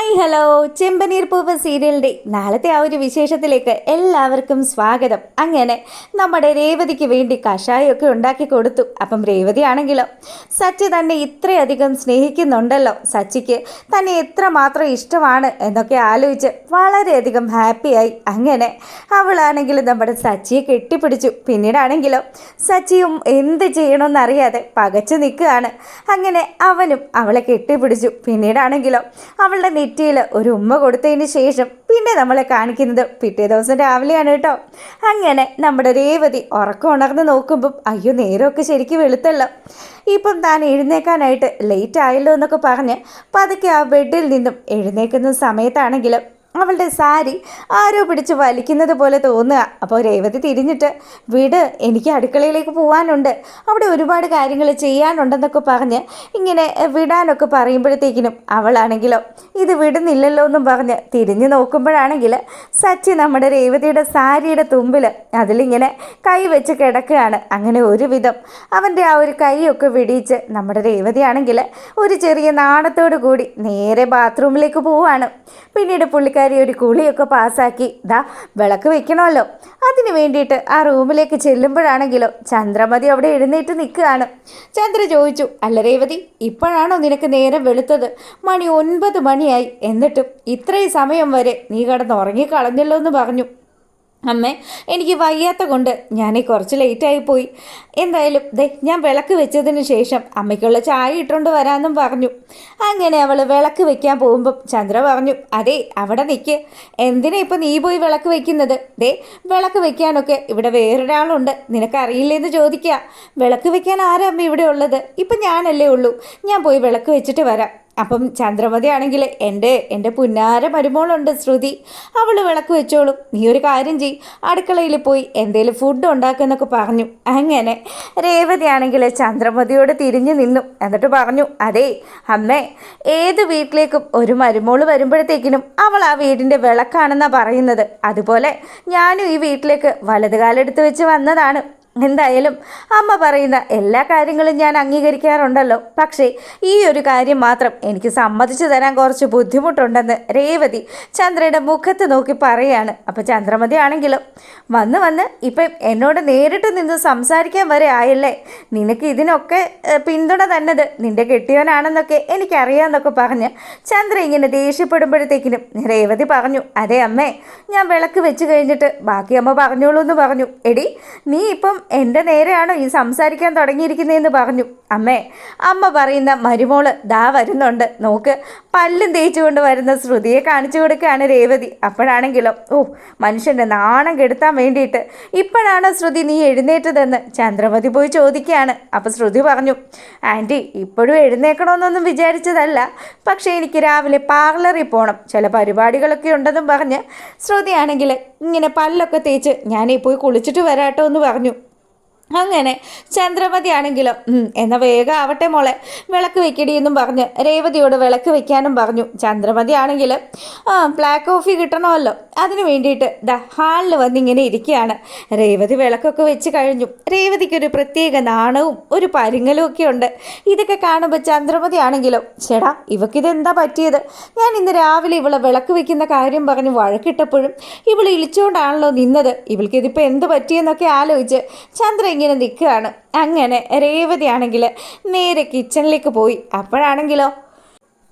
Hi hello, ചെമ്പനീർ പൂവ് സീരിയലിൻ്റെ നാളത്തെ ആ ഒരു വിശേഷത്തിലേക്ക് എല്ലാവർക്കും സ്വാഗതം. അങ്ങനെ നമ്മുടെ രേവതിക്ക് വേണ്ടി കഷായമൊക്കെ ഉണ്ടാക്കി കൊടുത്തു. അപ്പം രേവതി ആണെങ്കിലോ സച്ചി തന്നെ ഇത്രയധികം സ്നേഹിക്കുന്നുണ്ടല്ലോ, സച്ചിക്ക് തന്നെ എത്രമാത്രം ഇഷ്ടമാണ് എന്നൊക്കെ ആലോചിച്ച് വളരെയധികം ഹാപ്പിയായി. അങ്ങനെ അവളാണെങ്കിലും നമ്മുടെ സച്ചിയെ കെട്ടിപ്പിടിച്ചു. പിന്നീടാണെങ്കിലോ സച്ചിയും എന്ത് ചെയ്യണമെന്നറിയാതെ പകച്ചു നിൽക്കുകയാണ്. അങ്ങനെ അവനും അവളെ കെട്ടിപ്പിടിച്ചു. പിന്നീടാണെങ്കിലോ അവളുടെ നെറ്റിയിൽ ഒരു ഉമ്മ കൊടുത്തതിന് ശേഷം പിന്നെ നമ്മളെ കാണിക്കുന്നത് പിറ്റേ ദിവസം രാവിലെയാണ് കേട്ടോ. അങ്ങനെ നമ്മുടെ രേവതി ഉറക്കം ഉണർന്ന് നോക്കുമ്പം അയ്യോ നേരമൊക്കെ ശരിക്കും വെളുത്തല്ലോ, ഇപ്പം താൻ എഴുന്നേക്കാനായിട്ട് ലേറ്റ് ആയല്ലോ എന്നൊക്കെ പറഞ്ഞ് പതുക്കെ ആ ബെഡിൽ നിന്നും എഴുന്നേക്കുന്ന സമയത്താണെങ്കിലും അവളുടെ സാരി ആരോ പിടിച്ച് വലിക്കുന്നത് പോലെ തോന്നുക. അപ്പോൾ രേവതി തിരിഞ്ഞിട്ട് വീട് എനിക്ക് അടുക്കളയിലേക്ക് പോകാനുണ്ട്, അവിടെ ഒരുപാട് കാര്യങ്ങൾ ചെയ്യാനുണ്ടെന്നൊക്കെ പറഞ്ഞ് ഇങ്ങനെ വിടാനൊക്കെ പറയുമ്പോഴത്തേക്കിനും അവളാണെങ്കിലോ ഇത് വിടുന്നില്ലല്ലോ എന്നും പറഞ്ഞ് തിരിഞ്ഞു നോക്കുമ്പോഴാണെങ്കിൽ സച്ചി നമ്മുടെ രേവതിയുടെ സാരിയുടെ തുമ്പിൽ അതിലിങ്ങനെ കൈ വെച്ച് കിടക്കുകയാണ്. അങ്ങനെ ഒരുവിധം അവൻ്റെ ആ ഒരു കൈയൊക്കെ വിടിയിച്ച് നമ്മുടെ രേവതിയാണെങ്കിൽ ഒരു ചെറിയ നാണത്തോടു കൂടി നേരെ ബാത്റൂമിലേക്ക് പോവുകയാണ്. പിന്നീട് പുള്ളിക്കാരി ഒരു കുളിയൊക്കെ പാസ്സാക്കി ദാ വിളക്ക് വെക്കണമല്ലോ, അതിന് വേണ്ടിയിട്ട് ആ റൂമിലേക്ക് ചെല്ലുമ്പോഴാണെങ്കിലോ ചന്ദ്രമതി അവിടെ എഴുന്നേറ്റ് നിൽക്കുകയാണ്. ചന്ദ്ര ചോദിച്ചു, അല്ല രേവതി ഇപ്പോഴാണോ നിനക്ക് നേരം വെളുത്തത്? മണി 9 മണിയായി, എന്നിട്ടും ഇത്രയും സമയം വരെ നീ കിടന്നുറങ്ങിക്കളഞ്ഞല്ലോ എന്ന് പറഞ്ഞു. അമ്മേ എനിക്ക് വയ്യാത്ത കൊണ്ട് ഞാൻ കുറച്ച് ലേറ്റായിപ്പോയി. എന്തായാലും ഞാൻ വിളക്ക് വെച്ചതിന് ശേഷം അമ്മയ്ക്കുള്ള ചായ ഇട്ടുകൊണ്ട് വരാമെന്നും പറഞ്ഞു. അങ്ങനെ അവൾ വിളക്ക് വെക്കാൻ പോകുമ്പം ചന്ദ്ര പറഞ്ഞു, അതെ അവിടെ നിൽക്ക്, എന്തിനാ ഇപ്പം നീ പോയി വിളക്ക് വെക്കുന്നത്? വിളക്ക് വെക്കാനൊക്കെ ഇവിടെ വേറൊരാളുണ്ട്, നിനക്കറിയില്ലേന്ന് ചോദിക്കുക. വിളക്ക് വെക്കാൻ ആരാ അമ്മ ഇവിടെ ഉള്ളത്? ഇപ്പം ഞാനല്ലേ ഉള്ളൂ, ഞാൻ പോയി വിളക്ക് വെച്ചിട്ട് വരാം. അപ്പം ചന്ദ്രമതി ആണെങ്കിൽ എൻ്റെ പുന്നാര മരുമോളുണ്ട് ശ്രുതി, അവൾ വിളക്ക് വെച്ചോളും, നീ ഒരു കാര്യം ചെയ്, അടുക്കളയിൽ പോയി എന്തേലും ഫുഡ് ഉണ്ടാക്കുമെന്നൊക്കെ പറഞ്ഞു. അങ്ങനെ രേവതി ആണെങ്കിൽ ചന്ദ്രമതിയോട് തിരിഞ്ഞു നിന്നു. എന്നിട്ട് പറഞ്ഞു, അതേ അമ്മേ, ഏത് വീട്ടിലേക്കും ഒരു മരുമോൾ വരുമ്പോഴത്തേക്കിനും അവൾ ആ വീടിൻ്റെ വിളക്കാണെന്നാണ് പറയുന്നത്. അതുപോലെ ഞാനും ഈ വീട്ടിലേക്ക് വലതുകാലെടുത്ത് വെച്ച് വന്നതാണ്. എന്തായാലും അമ്മ പറയുന്ന എല്ലാ കാര്യങ്ങളും ഞാൻ അംഗീകരിക്കാറുണ്ടല്ലോ, പക്ഷേ ഈ ഒരു കാര്യം മാത്രം എനിക്ക് സമ്മതിച്ചു തരാൻ കുറച്ച് ബുദ്ധിമുട്ടുണ്ടെന്ന് രേവതി ചന്ദ്രയുടെ മുഖത്ത് നോക്കി പറയാണ്. അപ്പോൾ ചന്ദ്രമതി ആണെങ്കിലും വന്ന് ഇപ്പം എന്നോട് നേരിട്ട് നിന്ന് സംസാരിക്കാൻ വരെ ആയല്ലേ, നിനക്ക് ഇതിനൊക്കെ പിന്തുണ തന്നത് നിൻ്റെ കെട്ടിയവനാണെന്നൊക്കെ എനിക്കറിയാമെന്നൊക്കെ പറഞ്ഞ് ചന്ദ്ര ഇങ്ങനെ ദേഷ്യപ്പെടുമ്പോഴത്തേക്കിനും രേവതി പറഞ്ഞു, അതെ അമ്മേ, ഞാൻ വിളക്ക് വെച്ച് കഴിഞ്ഞിട്ട് ബാക്കി അമ്മ പറഞ്ഞോളൂ എന്ന് പറഞ്ഞു. എടി നീ ഇപ്പം എൻ്റെ നേരെയാണോ ഈ സംസാരിക്കാൻ തുടങ്ങിയിരിക്കുന്നതെന്ന് പറഞ്ഞു. അമ്മേ, അമ്മ പറയുന്ന മരുമോള് ദാ വരുന്നുണ്ട്, നോക്ക്, പല്ലും തേച്ചുകൊണ്ട് വരുന്ന ശ്രുതിയെ കാണിച്ചു കൊടുക്കുകയാണ് രേവതി. അപ്പോഴാണെങ്കിലോ മനുഷ്യൻ്റെ നാണം കെടുത്താൻ വേണ്ടിയിട്ട് ഇപ്പോഴാണ് ശ്രുതി നീ എഴുന്നേറ്റതെന്ന് ചന്ദ്രമതി പോയി ചോദിക്കുകയാണ്. അപ്പോൾ ശ്രുതി പറഞ്ഞു, ആൻറ്റി ഇപ്പോഴും എഴുന്നേക്കണമെന്നൊന്നും വിചാരിച്ചതല്ല, പക്ഷേ എനിക്ക് രാവിലെ പാർലറിൽ പോകണം, ചില പരിപാടികളൊക്കെ ഉണ്ടെന്നും പറഞ്ഞ് ശ്രുതിയാണെങ്കിൽ ഇങ്ങനെ പല്ലൊക്കെ തേച്ച് ഞാനീ പോയി കുളിച്ചിട്ട് വരാട്ടോ എന്ന് പറഞ്ഞു. അങ്ങനെ ചന്ദ്രമതി ആണെങ്കിലോ എന്നാൽ വേഗം ആവട്ടെ മോളെ, വിളക്ക് വെക്കടിയെന്നും പറഞ്ഞ് രേവതിയോട് വിളക്ക് വെക്കാനും പറഞ്ഞു. ചന്ദ്രമതി ആണെങ്കിൽ ബ്ലാക്ക് കോഫി കിട്ടണമല്ലോ, അതിന് വേണ്ടിയിട്ട് ഹാളിൽ വന്നിങ്ങനെ ഇരിക്കുകയാണ്. രേവതി വിളക്കൊക്കെ വെച്ച് കഴിഞ്ഞു. രേവതിക്കൊരു പ്രത്യേക നാണവും ഒരു പരുങ്ങലും ഒക്കെ ഉണ്ട്. ഇതൊക്കെ കാണുമ്പോൾ ചന്ദ്രമതി ആണെങ്കിലോ ചേടാ ഇവക്കിതെന്താ പറ്റിയത്, ഞാൻ ഇന്ന് രാവിലെ ഇവളെ വിളക്ക് വെക്കുന്ന കാര്യം പറഞ്ഞ് വഴക്കിട്ടപ്പോഴും ഇവൾ ഇളിച്ചുകൊണ്ടാണല്ലോ നിന്നത്, ഇവൾക്കിതിപ്പോൾ എന്ത് പറ്റിയെന്നൊക്കെ ആലോചിച്ച് ചന്ദ്ര ഇങ്ങനെ നിൽക്കുകയാണ്. അങ്ങനെ രേവതി ആണെങ്കിൽ നേരെ കിച്ചണിലേക്ക് പോയി. അപ്പോഴാണെങ്കിലോ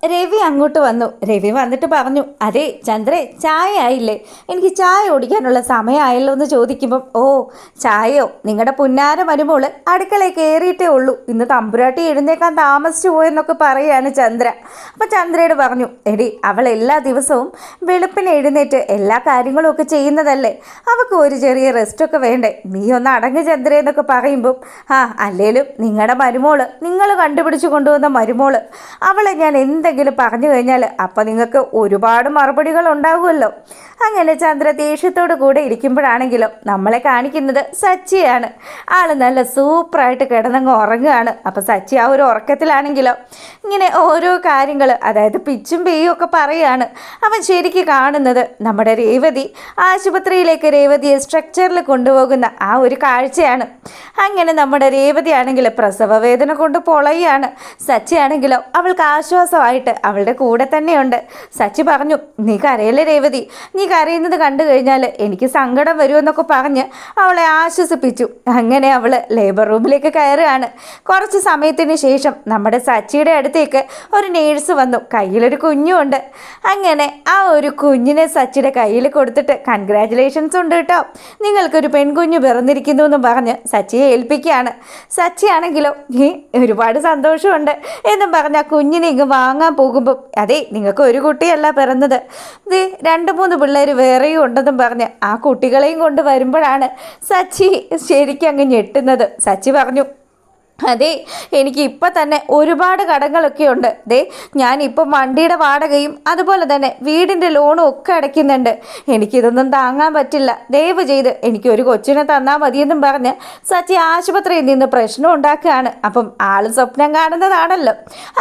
രവി അങ്ങോട്ട് വന്നു. രവി വന്നിട്ട് പറഞ്ഞു, അതെ ചന്ദ്രേ, ചായ ആയില്ലേ? എനിക്ക് ചായ ഓടിക്കാനുള്ള സമയമായല്ലോ എന്ന് ചോദിക്കുമ്പം ചായയോ, നിങ്ങളുടെ പുന്നാര മരുമോള് അടുക്കളയിൽ കയറിയിട്ടേ ഉള്ളൂ, ഇന്ന് തമ്പുരാട്ടി എഴുന്നേക്കാൻ താമസിച്ചു പോയെന്നൊക്കെ പറയുകയാണ് ചന്ദ്ര. അപ്പം ചന്ദ്രയോട് പറഞ്ഞു, എടി അവൾ എല്ലാ ദിവസവും വെളുപ്പിനെ എഴുന്നേറ്റ് എല്ലാ കാര്യങ്ങളും ഒക്കെ ചെയ്യുന്നതല്ലേ, അവൾക്ക് ഒരു ചെറിയ റെസ്റ്റൊക്കെ വേണ്ടേ, നീ ഒന്ന് അടങ്ങ് ചന്ദ്രയെന്നൊക്കെ പറയുമ്പം അല്ലേലും നിങ്ങളുടെ മരുമോള്, നിങ്ങൾ കണ്ടുപിടിച്ച് കൊണ്ടുവന്ന മരുമോള്, അവളെ ഞാൻ എന്തെങ്കിലും പറഞ്ഞു കഴിഞ്ഞാൽ അപ്പം നിങ്ങൾക്ക് ഒരുപാട് മറുപടികൾ ഉണ്ടാകുമല്ലോ. അങ്ങനെ ചന്ദ്ര ദേഷ്യത്തോടു കൂടെ ഇരിക്കുമ്പോഴാണെങ്കിലും നമ്മളെ കാണിക്കുന്നത് സച്ചിയാണ്. ആൾ നല്ല സൂപ്പറായിട്ട് കിടന്നങ്ങ് ഉറങ്ങുകയാണ്. അപ്പം സച്ചി ആ ഒരു ഉറക്കത്തിലാണെങ്കിലോ ഇങ്ങനെ ഓരോ കാര്യങ്ങൾ, അതായത് പിച്ചും പെയ്യും ഒക്കെ പറയുകയാണ്. അവൻ ശരിക്കും കാണുന്നത് നമ്മുടെ രേവതി ആശുപത്രിയിലേക്ക് രേവതിയെ സ്ട്രക്ചറിൽ കൊണ്ടുപോകുന്ന ആ ഒരു കാഴ്ചയാണ്. അങ്ങനെ നമ്മുടെ രേവതി ആണെങ്കിൽ പ്രസവ വേദന കൊണ്ട് പൊളയാണ്. സച്ചി ആണെങ്കിലോ അവൾക്ക് ആശ്വാസമായി ആയിട്ട് അവളുടെ കൂടെ തന്നെയുണ്ട്. സച്ചി പറഞ്ഞു, നീ കരയല്ലേ രേവതി, നീ കരയുന്നത് കണ്ടു കഴിഞ്ഞാൽ എനിക്ക് സങ്കടം വരുമെന്നൊക്കെ പറഞ്ഞ് അവളെ ആശ്വസിപ്പിച്ചു. അങ്ങനെ അവൾ ലേബർ റൂമിലേക്ക് കയറുകയാണ്. കുറച്ച് സമയത്തിന് ശേഷം നമ്മുടെ സച്ചിയുടെ അടുത്തേക്ക് ഒരു നേഴ്സ് വന്നു. കയ്യിലൊരു കുഞ്ഞുമുണ്ട്. അങ്ങനെ ആ ഒരു കുഞ്ഞിനെ സച്ചിയുടെ കയ്യിൽ കൊടുത്തിട്ട് കൺഗ്രാറ്റുലേഷൻസ് ഉണ്ട് കേട്ടോ, നിങ്ങൾക്കൊരു പെൺകുഞ്ഞ് പിറന്നിരിക്കുന്നു എന്നും പറഞ്ഞ് സച്ചിയെ ഏൽപ്പിക്കുകയാണ്. സച്ചിയാണെങ്കിലോ ഒരുപാട് സന്തോഷമുണ്ട് എന്നും പറഞ്ഞ് ആ കുഞ്ഞിനെ ഇങ്ങ് വാങ്ങാൻ പോകുമ്പോൾ, അതെ നിങ്ങൾക്ക് ഒരു കുട്ടിയല്ല പിറന്നത്, ദേ 2-3 പിള്ളേർ വേറെയും ഉണ്ടെന്നും പറഞ്ഞ് ആ കുട്ടികളെയും കൊണ്ട് വരുമ്പോഴാണ് സച്ചി ശരിക്കും അങ്ങ് ഞെട്ടുന്നത്. സച്ചി പറഞ്ഞു, അതെ എനിക്ക് ഇപ്പം തന്നെ ഒരുപാട് കടങ്ങളൊക്കെ ഉണ്ട്. ദേ ഞാനിപ്പം വണ്ടിയുടെ വാടകയും അതുപോലെ തന്നെ വീടിൻ്റെ ലോണും ഒക്കെ അടയ്ക്കുന്നുണ്ട്. എനിക്കിതൊന്നും താങ്ങാൻ പറ്റില്ല, ദയവ് ചെയ്ത് എനിക്ക് ഒരു കൊച്ചിനെ തന്നാൽ മതിയെന്നും പറഞ്ഞ് സച്ചി ആശുപത്രിയിൽ നിന്ന് പ്രശ്നം ഉണ്ടാക്കുകയാണ്. അപ്പം ആൾ സ്വപ്നം കാണുന്നതാണല്ലോ.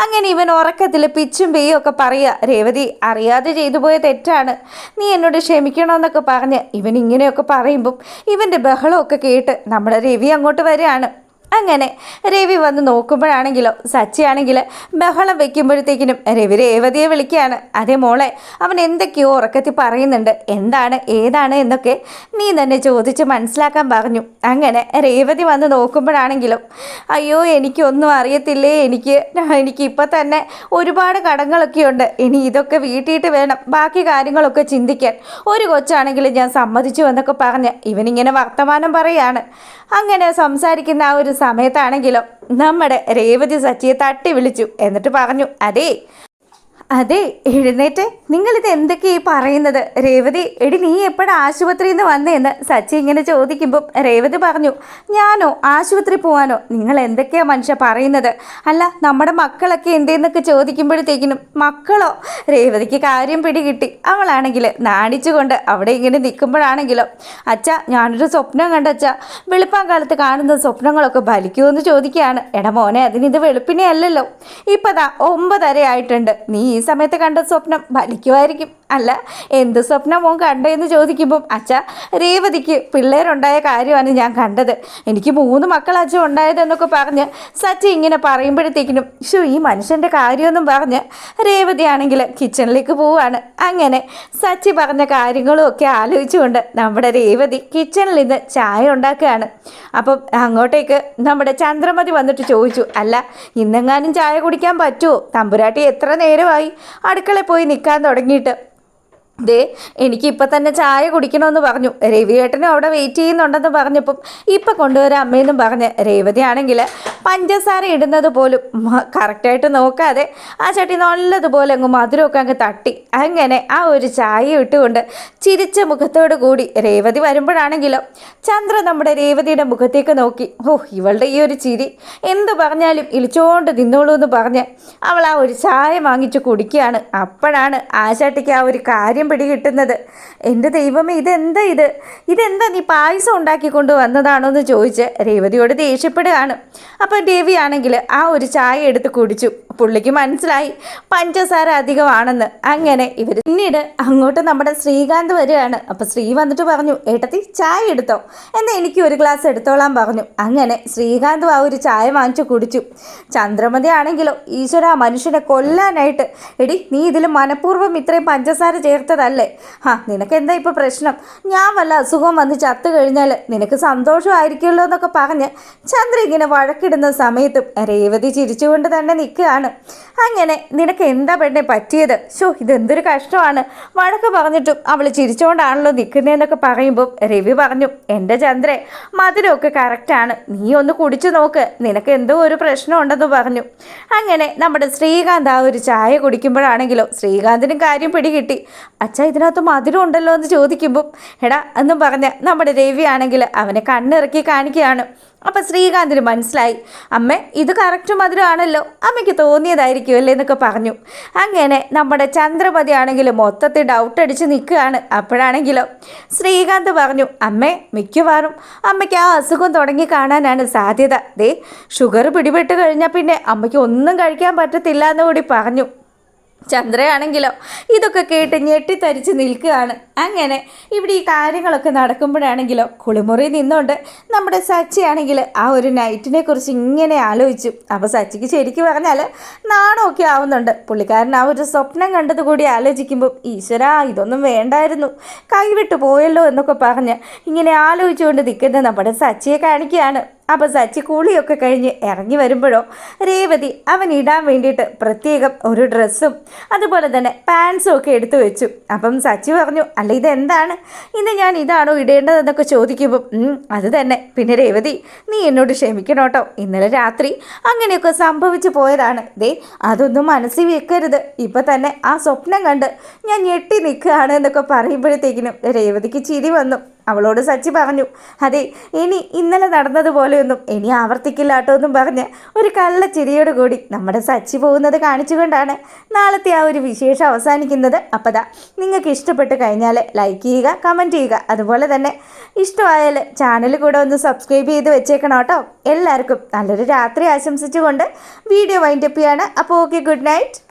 അങ്ങനെ ഇവൻ ഉറക്കത്തിൽ പിച്ചും പെയ്യും ഒക്കെ പറയുക, രേവതി അറിയാതെ ചെയ്തു പോയ തെറ്റാണ്, നീ എന്നോട് ക്ഷമിക്കണമെന്നൊക്കെ പറഞ്ഞ് ഇവൻ ഇങ്ങനെയൊക്കെ പറയുമ്പം ഇവൻ്റെ ബഹളമൊക്കെ കേട്ട് നമ്മുടെ രവി അങ്ങോട്ട് വരികയാണ്. അങ്ങനെ രവി വന്ന് നോക്കുമ്പോഴാണെങ്കിലോ സച്ചിയാണെങ്കിൽ ബഹളം വെക്കുമ്പോഴത്തേക്കിനും രവി രേവതിയെ വിളിക്കുകയാണ്. അതേ മോളെ, അവൻ എന്തൊക്കെയോ ഉറക്കത്തിൽ പറയുന്നുണ്ട്, എന്താണ് ഏതാണ് എന്നൊക്കെ നീ തന്നെ ചോദിച്ച് മനസ്സിലാക്കാൻ പറഞ്ഞു. അങ്ങനെ രേവതി വന്ന് നോക്കുമ്പോഴാണെങ്കിലും, അയ്യോ എനിക്കൊന്നും അറിയത്തില്ലേ, എനിക്കിപ്പോൾ തന്നെ ഒരുപാട് കടങ്ങളൊക്കെ ഉണ്ട്, ഇനി ഇതൊക്കെ വീട്ടിയിട്ട് വേണം ബാക്കി കാര്യങ്ങളൊക്കെ ചിന്തിക്കാൻ, ഒരു കൊച്ചാണെങ്കിലും ഞാൻ സമ്മതിച്ചു എന്നൊക്കെ പറഞ്ഞ് ഇവനിങ്ങനെ വർത്തമാനം പറയുകയാണ്. അങ്ങനെ സംസാരിക്കുന്ന ആ ഒരു സമയത്താണെങ്കിലോ നമ്മുടെ രേവതി സച്ചിയെ തട്ടി വിളിച്ചു. എന്നിട്ട് പറഞ്ഞു, അതെ എഴുന്നേറ്റ്, നിങ്ങളിത് എന്തൊക്കെയായി പറയുന്നത്? രേവതി, എടി നീ എപ്പോഴാണ് ആശുപത്രിയിൽ നിന്ന് വന്നേന്ന് സച്ചി ഇങ്ങനെ ചോദിക്കുമ്പം രേവതി പറഞ്ഞു, ഞാനോ ആശുപത്രി പോവാനോ? നിങ്ങൾ എന്തൊക്കെയാണ് മനുഷ്യ പറയുന്നത്? അല്ല നമ്മുടെ മക്കളൊക്കെ എന്തേന്നൊക്കെ ചോദിക്കുമ്പോഴത്തേക്കിനും മക്കളോ? രേവതിക്ക് കാര്യം പിടികിട്ടി. അവളാണെങ്കിൽ നാണിച്ചുകൊണ്ട് അവിടെ ഇങ്ങനെ നിൽക്കുമ്പോഴാണെങ്കിലോ, അച്ഛ ഞാനൊരു സ്വപ്നം കണ്ടച്ച, വെളുപ്പാൻ കാലത്ത് കാണുന്ന സ്വപ്നങ്ങളൊക്കെ ഫലിക്കുമെന്ന് ചോദിക്കുകയാണ്. എടാ മോനെ, അതിനിത് വെളുപ്പിനെ അല്ലല്ലോ, ഇപ്പതാ 9:30 ആയിട്ടുണ്ട്, നീ ഈ സമയത്ത് കണ്ട സ്വപ്നം ഫലിക്കുമായിരിക്കും. അല്ല എന്ത് സ്വപ്നം മോൻ കണ്ടതെന്ന് ചോദിക്കുമ്പം, അച്ഛ രേവതിക്ക് പിള്ളേരുണ്ടായ കാര്യമാണ് ഞാൻ കണ്ടത്, എനിക്ക് 3 മക്കളച്ഛൻ ഉണ്ടായതെന്നൊക്കെ പറഞ്ഞ് സച്ചി ഇങ്ങനെ പറയുമ്പോഴത്തേക്കിനും ഈ മനുഷ്യൻ്റെ കാര്യമൊന്നും പറഞ്ഞ് രേവതിയാണെങ്കിൽ കിച്ചണിലേക്ക് പോവുകയാണ്. അങ്ങനെ സച്ചി പറഞ്ഞ കാര്യങ്ങളും ഒക്കെ ആലോചിച്ചുകൊണ്ട് നമ്മുടെ രേവതി കിച്ചണിൽ നിന്ന് ചായ ഉണ്ടാക്കുകയാണ്. അപ്പം അങ്ങോട്ടേക്ക് നമ്മുടെ ചന്ദ്രമതി വന്നിട്ട് ചോദിച്ചു, അല്ല ഇന്നെങ്ങാനും ചായ കുടിക്കാൻ പറ്റുമോ? തമ്പുരാട്ടി എത്ര നേരമായി അടുക്കളയിൽ പോയി നിൽക്കാൻ തുടങ്ങിയിട്ട്? ദേ എനിക്കിപ്പോൾ തന്നെ ചായ കുടിക്കണമെന്ന് പറഞ്ഞു, രവിയേട്ടനും അവിടെ വെയിറ്റ് ചെയ്യുന്നുണ്ടെന്ന് പറഞ്ഞപ്പം ഇപ്പം കൊണ്ടുവരാം അമ്മയെന്നും പറഞ്ഞ് രേവതി ആണെങ്കിൽ പഞ്ചസാര ഇടുന്നത് പോലും കറക്റ്റായിട്ട് നോക്കാതെ ആ ചട്ടി നല്ലതുപോലെ അങ്ങ് മധുരമൊക്കെ അങ്ങ് തട്ടി. അങ്ങനെ ആ ഒരു ചായ ഇട്ടുകൊണ്ട് ചിരിച്ച മുഖത്തോട് കൂടി രേവതി വരുമ്പോഴാണെങ്കിലോ ചന്ദ്ര നമ്മുടെ രേവതിയുടെ മുഖത്തേക്ക് നോക്കി, ഇവളുടെ ഈ ഒരു ചിരി എന്ത് പറഞ്ഞാലും ഇളിച്ചോണ്ട് നിന്നോളൂ എന്ന് പറഞ്ഞ് അവൾ ആ ഒരു ചായ വാങ്ങിച്ച് കുടിക്കുകയാണ്. അപ്പോഴാണ് ആശാട്ടിക്ക് ആ ഒരു കാര്യം പിടികിട്ടുന്നത്. എൻ്റെ ദൈവമേ, ഇതെന്താ നീ പായസം ഉണ്ടാക്കിക്കൊണ്ട് വന്നതാണോ എന്ന് ചോദിച്ച് രേവതിയോട് ദേഷ്യപ്പെടുകയാണ്. അപ്പം രവിയാണെങ്കിൽ ആ ഒരു ചായ എടുത്ത് കുടിച്ചു. പുള്ളിക്ക് മനസ്സിലായി പഞ്ചസാര അധികമാണെന്ന്. അങ്ങനെ ഇവർ പിന്നീട് അങ്ങോട്ട് നമ്മുടെ ശ്രീകാന്ത് വരികയാണ്. അപ്പം ശ്രീ വന്നിട്ട് പറഞ്ഞു, ഏട്ടത്തി ചായ എടുത്തോ, എന്നാൽ എനിക്ക് ഒരു ഗ്ലാസ് എടുത്തോളാൻ പറഞ്ഞു. അങ്ങനെ ശ്രീകാന്ത് ആ ഒരു ചായ വാങ്ങിച്ചു കുടിച്ചു. ചന്ദ്രമതി ആണെങ്കിലോ ഈശ്വര മനുഷ്യനെ കൊല്ലാനായിട്ട്, എടി നീ ഇതിൽ മനഃപൂർവ്വം ഇത്രയും പഞ്ചസാര ചേർത്തതല്ലേ? നിനക്കെന്താ ഇപ്പോൾ പ്രശ്നം? ഞാൻ വല്ല അസുഖം വന്ന് ചത്തു കഴിഞ്ഞാൽ നിനക്ക് സന്തോഷമായിരിക്കുമല്ലോ എന്നൊക്കെ പറഞ്ഞ് ചന്ദ്ര ഇങ്ങനെ വഴക്കിടുന്ന സമയത്തും രേവതി ചിരിച്ചുകൊണ്ട് തന്നെ നിൽക്കുകയാണ്. അങ്ങനെ നിനക്ക് എന്താ പെണ്ണെ പറ്റിയത്? ഇതെന്തൊരു കഷ്ടമാണ്, വഴക്ക് പറഞ്ഞിട്ടും അവൾ ചിരിച്ചുകൊണ്ടാണല്ലോ നിൽക്കുന്നതെന്നൊക്കെ പറയുമ്പോൾ രവി പറഞ്ഞു, എൻ്റെ ചന്ദ്രേ മധുരമൊക്കെ കറക്റ്റാണ്, നീ ഒന്ന് കുടിച്ചു നോക്ക്, നിനക്ക് എന്തോ ഒരു പ്രശ്നം ഉണ്ടെന്ന് പറഞ്ഞു. അങ്ങനെ നമ്മുടെ ശ്രീകാന്ത് ആ ഒരു ചായ കുടിക്കുമ്പോഴാണെങ്കിലോ ശ്രീകാന്തിനും കാര്യം പിടികിട്ടി. അച്ഛാ ഇതിനകത്ത് മധുരം ഉണ്ടല്ലോ എന്ന് ചോദിക്കുമ്പം എടാ എന്നും പറഞ്ഞ് നമ്മുടെ രവി ആണെങ്കിൽ അവനെ കണ്ണിറക്കി കാണിക്കുകയാണ്. അപ്പം ശ്രീകാന്തിന് മനസ്സിലായി, അമ്മ ഇത് കറക്റ്റ് മധുരമാണല്ലോ, അമ്മയ്ക്ക് തോന്നിയതായിരിക്കുമല്ലേ എന്നൊക്കെ പറഞ്ഞു. അങ്ങനെ നമ്മുടെ ചന്ദ്രമതി ആണെങ്കിൽ മൊത്തത്തിൽ ഡൗട്ട് അടിച്ച് നിൽക്കുകയാണ്. അപ്പോഴാണെങ്കിലോ ശ്രീകാന്ത് പറഞ്ഞു, അമ്മേ മിക്കവാറും അമ്മയ്ക്ക് ആ അസുഖം തുടങ്ങി കാണാനാണ് സാധ്യത, ഷുഗർ പിടിപെട്ട് കഴിഞ്ഞാൽ പിന്നെ അമ്മയ്ക്ക് ഒന്നും കഴിക്കാൻ പറ്റത്തില്ല എന്ന് കൂടി പറഞ്ഞു. ചന്ദ്രയാണെങ്കിലോ ഇതൊക്കെ കേട്ട് ഞെട്ടിത്തരിച്ച് നിൽക്കുകയാണ്. അങ്ങനെ ഇവിടെ ഈ കാര്യങ്ങളൊക്കെ നടക്കുമ്പോഴാണെങ്കിലോ കുളിമുറി നിന്നുകൊണ്ട് നമ്മുടെ സച്ചിയാണെങ്കിൽ ആ ഒരു നൈറ്റിനെ കുറിച്ച് ഇങ്ങനെ ആലോചിച്ചു. അപ്പോൾ സച്ചിക്ക് ശരിക്കും പറഞ്ഞാൽ നാണമൊക്കെ ആവുന്നുണ്ട്. പുള്ളിക്കാരൻ ആ ഒരു സ്വപ്നം കണ്ടത് കൂടി ആലോചിക്കുമ്പോൾ ഈശ്വരാ ഇതൊന്നും വേണ്ടായിരുന്നു, കൈവിട്ടു പോയല്ലോ എന്നൊക്കെ പറഞ്ഞ് ഇങ്ങനെ ആലോചിച്ചുകൊണ്ട് നിൽക്കുന്ന നമ്മുടെ സച്ചിയെ കാണിക്കുകയാണ്. അപ്പോൾ സച്ചി കൂളിയൊക്കെ കഴിഞ്ഞ് ഇറങ്ങി വരുമ്പോഴോ രേവതി അവൻ ഇടാൻ വേണ്ടിയിട്ട് പ്രത്യേകം ഒരു ഡ്രസ്സും അതുപോലെ തന്നെ പാൻസും ഒക്കെ എടുത്തു വെച്ചു. അപ്പം സച്ചി പറഞ്ഞു, അല്ല ഇതെന്താണ്, ഇന്ന് ഞാൻ ഇതാണോ ഇടേണ്ടതെന്നൊക്കെ ചോദിക്കുമ്പം അത് തന്നെ. പിന്നെ രേവതി നീ എന്നോട് ക്ഷമിക്കണം കേട്ടോ, ഇന്നലെ രാത്രി അങ്ങനെയൊക്കെ സംഭവിച്ചു പോയതാണ്. ദേ അതൊന്നും മനസ്സിൽ വെക്കരുത്. ഇപ്പം തന്നെ ആ സ്വപ്നം കണ്ട് ഞാൻ ഞെട്ടി നിൽക്കുകയാണ് എന്നൊക്കെ പറയുമ്പോഴത്തേക്കിനും രേവതിക്ക് ചിരി വന്നു. അവളോട് സച്ചി പറഞ്ഞു, അതെ ഇനി ഇന്നലെ നടന്നതുപോലെയൊന്നും ഇനി ആവർത്തിക്കില്ല കേട്ടോ എന്നും പറഞ്ഞ് ഒരു കള്ളച്ചിരിയോട് കൂടി നമ്മുടെ സച്ചി പോകുന്നത് കാണിച്ചുകൊണ്ടാണ് നാളത്തെ ആ ഒരു വിശേഷം അവസാനിക്കുന്നത്. അപ്പോൾ ദാ നിങ്ങൾക്ക് ഇഷ്ടപ്പെട്ട് കഴിഞ്ഞാൽ ലൈക്ക് ചെയ്യുക, കമൻറ്റ് ചെയ്യുക, അതുപോലെ തന്നെ ഇഷ്ടമായാൽ ചാനൽ കൂടെ ഒന്ന് സബ്സ്ക്രൈബ് ചെയ്ത് വെച്ചേക്കണം കേട്ടോ. എല്ലാവർക്കും നല്ലൊരു രാത്രി ആശംസിച്ചുകൊണ്ട് വീഡിയോ വൈൻഡപ്പ് ചെയ്യാണ്. അപ്പോൾ ഓക്കെ, ഗുഡ് നൈറ്റ്.